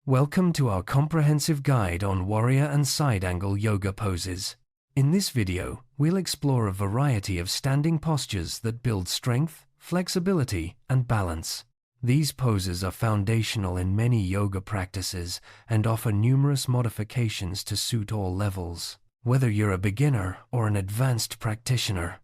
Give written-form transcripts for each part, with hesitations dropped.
Welcome to our comprehensive guide on warrior and side angle yoga poses. In this video, we'll explore a variety of standing postures that build strength, flexibility, and balance. These poses are foundational in many yoga practices and offer numerous modifications to suit all levels. Whether you're a beginner or an advanced practitioner,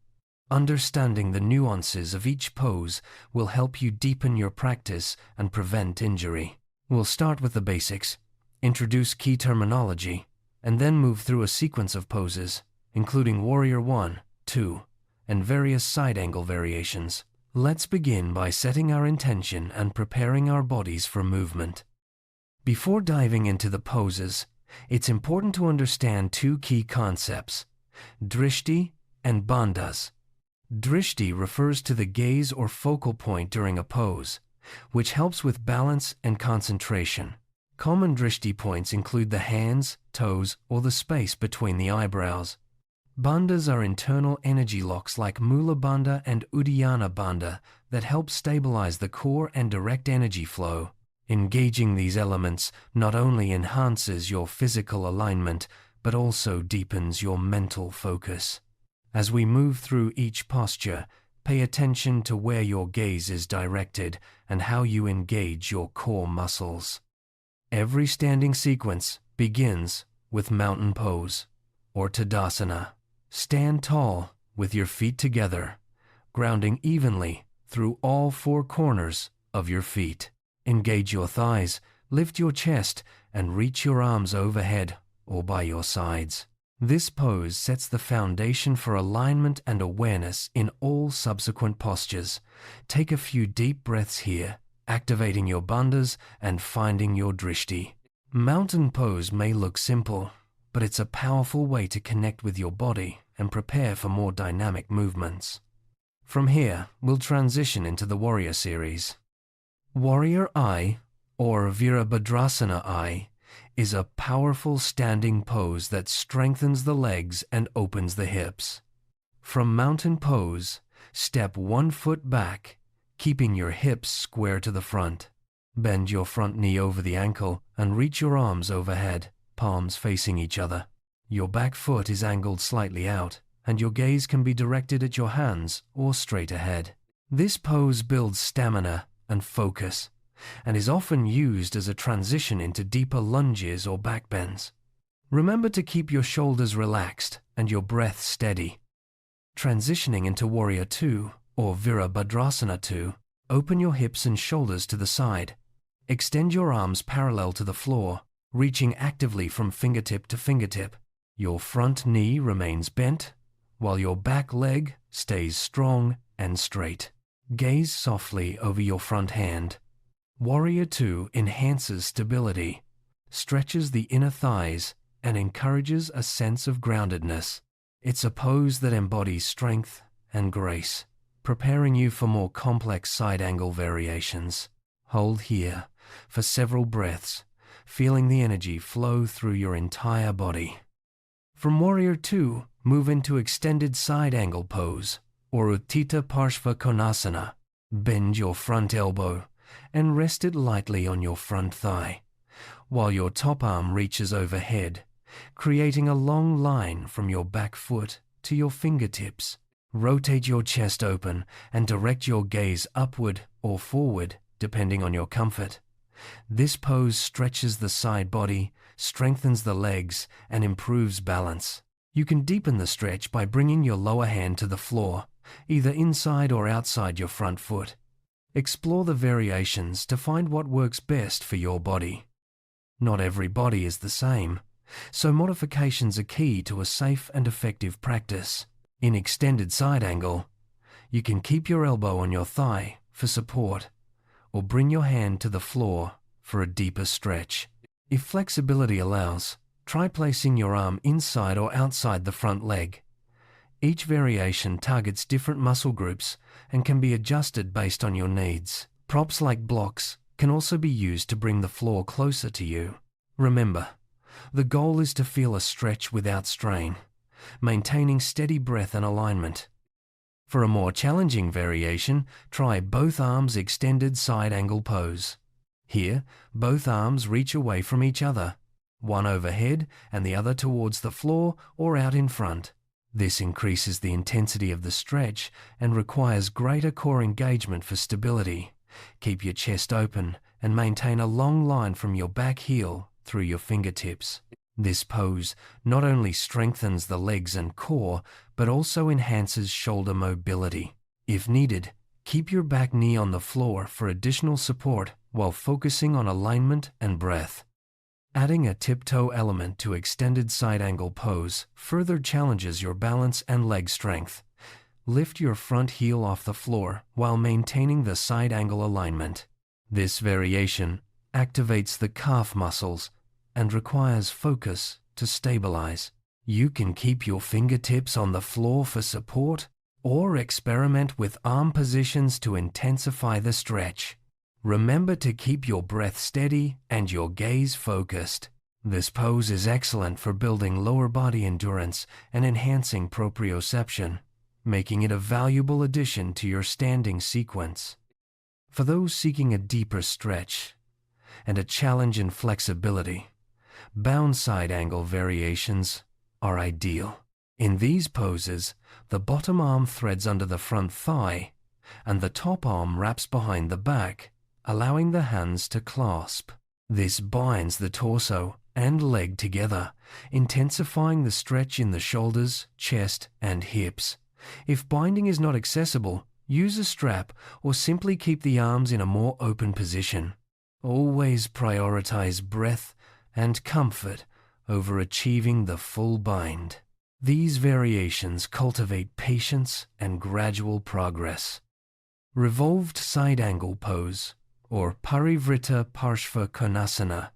understanding the nuances of each pose will help you deepen your practice and prevent injury. We'll start with the basics, introduce key terminology, and then move through a sequence of poses, including Warrior 1, 2, and various side angle variations. Let's begin by setting our intention and preparing our bodies for movement. Before diving into the poses, it's important to understand two key concepts, drishti and bandhas. Drishti refers to the gaze or focal point during a pose, which helps with balance and concentration. Common drishti points include the hands, toes, or the space between the eyebrows. Bandhas are internal energy locks like Mula Bandha and Uddiyana Bandha that help stabilize the core and direct energy flow. Engaging these elements not only enhances your physical alignment, but also deepens your mental focus. As we move through each posture, pay attention to where your gaze is directed and how you engage your core muscles. Every standing sequence begins with mountain pose, or Tadasana. Stand tall with your feet together, grounding evenly through all four corners of your feet. Engage your thighs, lift your chest, and reach your arms overhead or by your sides. This pose sets the foundation for alignment and awareness in all subsequent postures. Take a few deep breaths here, activating your bandhas and finding your drishti. Mountain pose may look simple, but it's a powerful way to connect with your body and prepare for more dynamic movements. From here, we'll transition into the Warrior series. Warrior I, or Virabhadrasana I, is a powerful standing pose that strengthens the legs and opens the hips. From mountain pose, step 1 foot back, keeping your hips square to the front. Bend your front knee over the ankle and reach your arms overhead, palms facing each other. Your back foot is angled slightly out, and your gaze can be directed at your hands or straight ahead. This pose builds stamina and focus, and is often used as a transition into deeper lunges or back bends. Remember to keep your shoulders relaxed and your breath steady. Transitioning into Warrior 2, or Virabhadrasana 2, open your hips and shoulders to the side. Extend your arms parallel to the floor, reaching actively from fingertip to fingertip. Your front knee remains bent, while your back leg stays strong and straight. Gaze softly over your front hand. Warrior 2 enhances stability, stretches the inner thighs, and encourages a sense of groundedness. It's a pose that embodies strength and grace, preparing you for more complex side angle variations. Hold here for several breaths, feeling the energy flow through your entire body. From Warrior 2, move into extended side angle pose, or Uttita Parshva Konasana. Bend your front elbow and rest it lightly on your front thigh, while your top arm reaches overhead, creating a long line from your back foot to your fingertips. Rotate your chest open and direct your gaze upward or forward, depending on your comfort. This pose stretches the side body, strengthens the legs, and improves balance. You can deepen the stretch by bringing your lower hand to the floor, either inside or outside your front foot. Explore the variations to find what works best for your body. Not every body is the same, so modifications are key to a safe and effective practice. In extended side angle, you can keep your elbow on your thigh for support, or bring your hand to the floor for a deeper stretch. If flexibility allows, try placing your arm inside or outside the front leg. Each variation targets different muscle groups and can be adjusted based on your needs. Props like blocks can also be used to bring the floor closer to you. Remember, the goal is to feel a stretch without strain, maintaining steady breath and alignment. For a more challenging variation, try both arms extended side angle pose. Here, both arms reach away from each other, one overhead and the other towards the floor or out in front. This increases the intensity of the stretch and requires greater core engagement for stability. Keep your chest open and maintain a long line from your back heel through your fingertips. This pose not only strengthens the legs and core, but also enhances shoulder mobility. If needed, keep your back knee on the floor for additional support while focusing on alignment and breath. Adding a tiptoe element to extended side angle pose further challenges your balance and leg strength. Lift your front heel off the floor while maintaining the side angle alignment. This variation activates the calf muscles and requires focus to stabilize. You can keep your fingertips on the floor for support or experiment with arm positions to intensify the stretch. Remember to keep your breath steady and your gaze focused. This pose is excellent for building lower body endurance and enhancing proprioception, making it a valuable addition to your standing sequence. For those seeking a deeper stretch and a challenge in flexibility, bound side angle variations are ideal. In these poses, the bottom arm threads under the front thigh and the top arm wraps behind the back, allowing the hands to clasp. This binds the torso and leg together, intensifying the stretch in the shoulders, chest, and hips. If binding is not accessible, use a strap or simply keep the arms in a more open position. Always prioritize breath and comfort over achieving the full bind. These variations cultivate patience and gradual progress. Revolved side angle pose, or Parivrtta Parshva Konasana,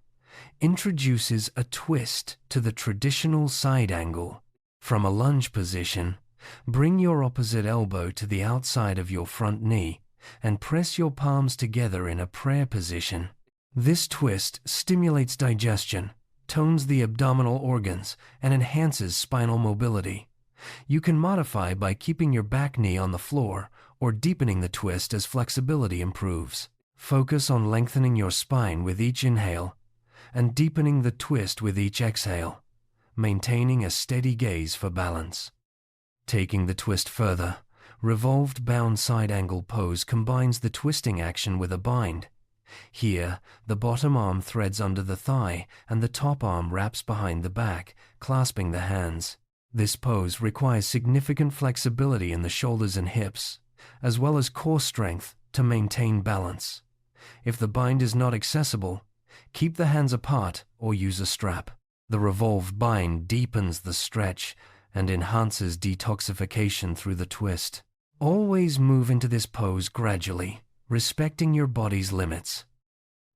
introduces a twist to the traditional side angle. From a lunge position, bring your opposite elbow to the outside of your front knee and press your palms together in a prayer position. This twist stimulates digestion, tones the abdominal organs, and enhances spinal mobility. You can modify by keeping your back knee on the floor or deepening the twist as flexibility improves. Focus on lengthening your spine with each inhale and deepening the twist with each exhale, maintaining a steady gaze for balance. Taking the twist further, revolved bound side angle pose combines the twisting action with a bind. Here, the bottom arm threads under the thigh and the top arm wraps behind the back, clasping the hands. This pose requires significant flexibility in the shoulders and hips, as well as core strength to maintain balance. If the bind is not accessible, keep the hands apart or use a strap. The revolved bind deepens the stretch and enhances detoxification through the twist. Always move into this pose gradually, respecting your body's limits.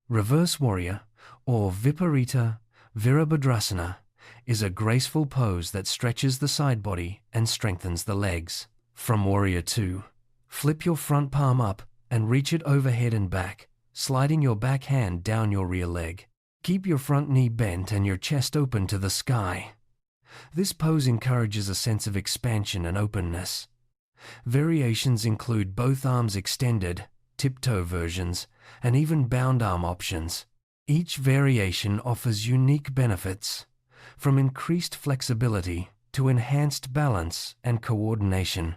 Reverse warrior, or Viparita Virabhadrasana, is a graceful pose that stretches the side body and strengthens the legs. From Warrior 2, flip your front palm up and reach it overhead and back, sliding your back hand down your rear leg. Keep your front knee bent and your chest open to the sky. This pose encourages a sense of expansion and openness. Variations include both arms extended, tiptoe versions, and even bound arm options. Each variation offers unique benefits, from increased flexibility to enhanced balance and coordination.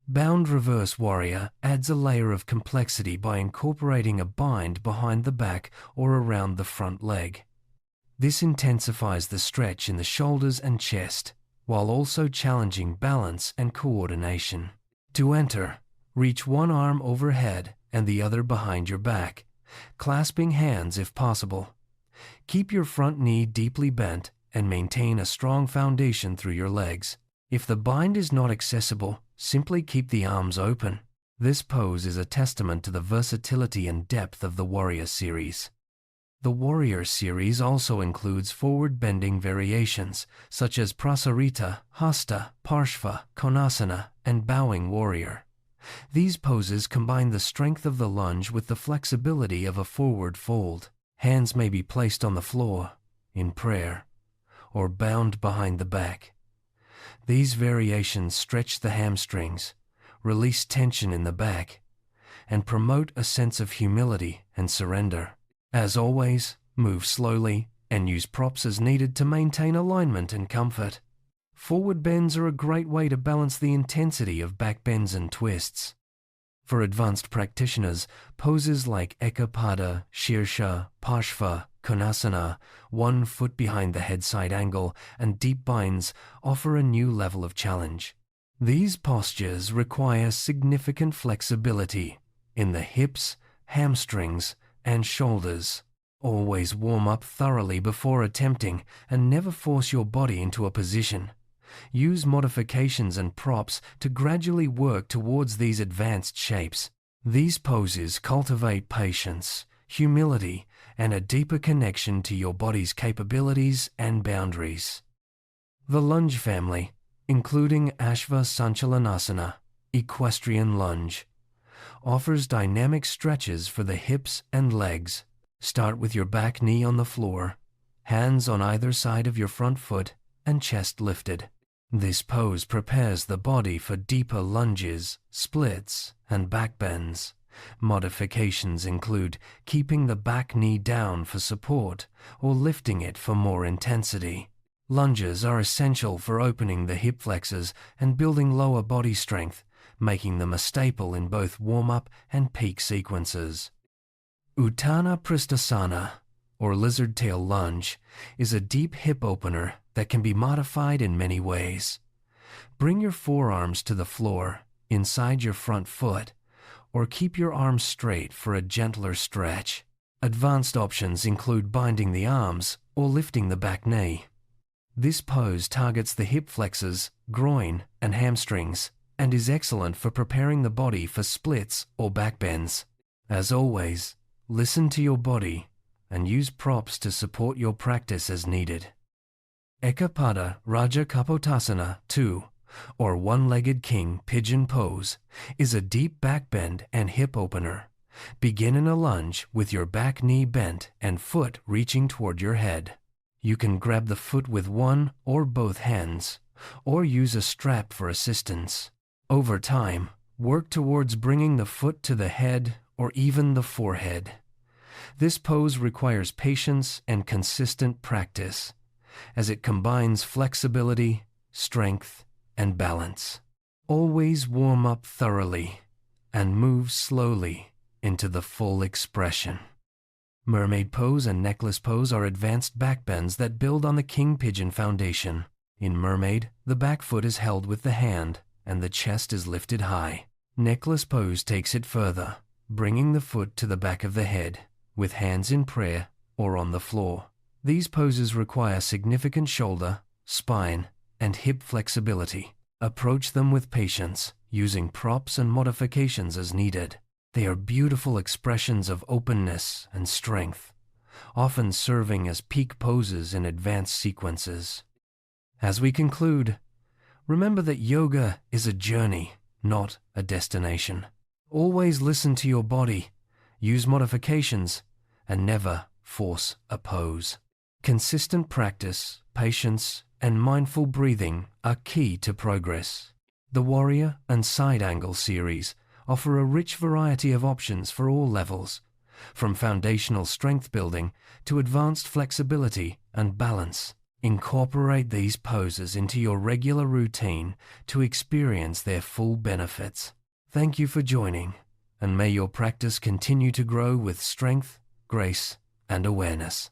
Bound reverse warrior adds a layer of complexity by incorporating a bind behind the back or around the front leg. This intensifies the stretch in the shoulders and chest, while also challenging balance and coordination. To enter, reach one arm overhead and the other behind your back, clasping hands if possible. Keep your front knee deeply bent and maintain a strong foundation through your legs. If the bind is not accessible, simply keep the arms open. This pose is a testament to the versatility and depth of the Warrior series. The Warrior series also includes forward-bending variations, such as Prasarita, Hasta, Parshva, Konasana, and Bowing Warrior. These poses combine the strength of the lunge with the flexibility of a forward fold. Hands may be placed on the floor, in prayer, or bound behind the back. These variations stretch the hamstrings, release tension in the back, and promote a sense of humility and surrender. As always, move slowly and use props as needed to maintain alignment and comfort. Forward bends are a great way to balance the intensity of back bends and twists. For advanced practitioners, poses like Ekapada, Shirsha, Parshva, Konasana, 1 foot behind the head side angle, and deep binds offer a new level of challenge. These postures require significant flexibility in the hips, hamstrings, and shoulders. Always warm up thoroughly before attempting and never force your body into a position. Use modifications and props to gradually work towards these advanced shapes. These poses cultivate patience, humility, and a deeper connection to your body's capabilities and boundaries. The lunge family, including Ashva Sanchalanasana, equestrian lunge, offers dynamic stretches for the hips and legs. Start with your back knee on the floor, hands on either side of your front foot, and chest lifted. This pose prepares the body for deeper lunges, splits, and back bends. Modifications include keeping the back knee down for support or lifting it for more intensity. Lunges are essential for opening the hip flexors and building lower body strength, making them a staple in both warm-up and peak sequences. Utthana Pristhasana, or lizard tail lunge, is a deep hip opener that can be modified in many ways. Bring your forearms to the floor, inside your front foot, or keep your arms straight for a gentler stretch. Advanced options include binding the arms or lifting the back knee. This pose targets the hip flexors, groin, and hamstrings, and is excellent for preparing the body for splits or back bends. As always, listen to your body and use props to support your practice as needed. Ekapada Raja Kapotasana 2, or one-legged king pigeon pose, is a deep back bend and hip opener. Begin in a lunge with your back knee bent and foot reaching toward your head. You can grab the foot with one or both hands, or use a strap for assistance. Over time, work towards bringing the foot to the head or even the forehead. This pose requires patience and consistent practice, as it combines flexibility, strength, and balance. Always warm up thoroughly and move slowly into the full expression. Mermaid pose and necklace pose are advanced back bends that build on the king pigeon foundation. In mermaid, the back foot is held with the hand and the chest is lifted high. Necklace pose takes it further, bringing the foot to the back of the head, with hands in prayer or on the floor. These poses require significant shoulder, spine, and hip flexibility. Approach them with patience, using props and modifications as needed. They are beautiful expressions of openness and strength, often serving as peak poses in advanced sequences. As we conclude, remember that yoga is a journey, not a destination. Always listen to your body, use modifications, and never force a pose. Consistent practice, patience, and mindful breathing are key to progress. The Warrior and Side Angle series offer a rich variety of options for all levels, from foundational strength building to advanced flexibility and balance. Incorporate these poses into your regular routine to experience their full benefits. Thank you for joining, and may your practice continue to grow with strength, grace, and awareness.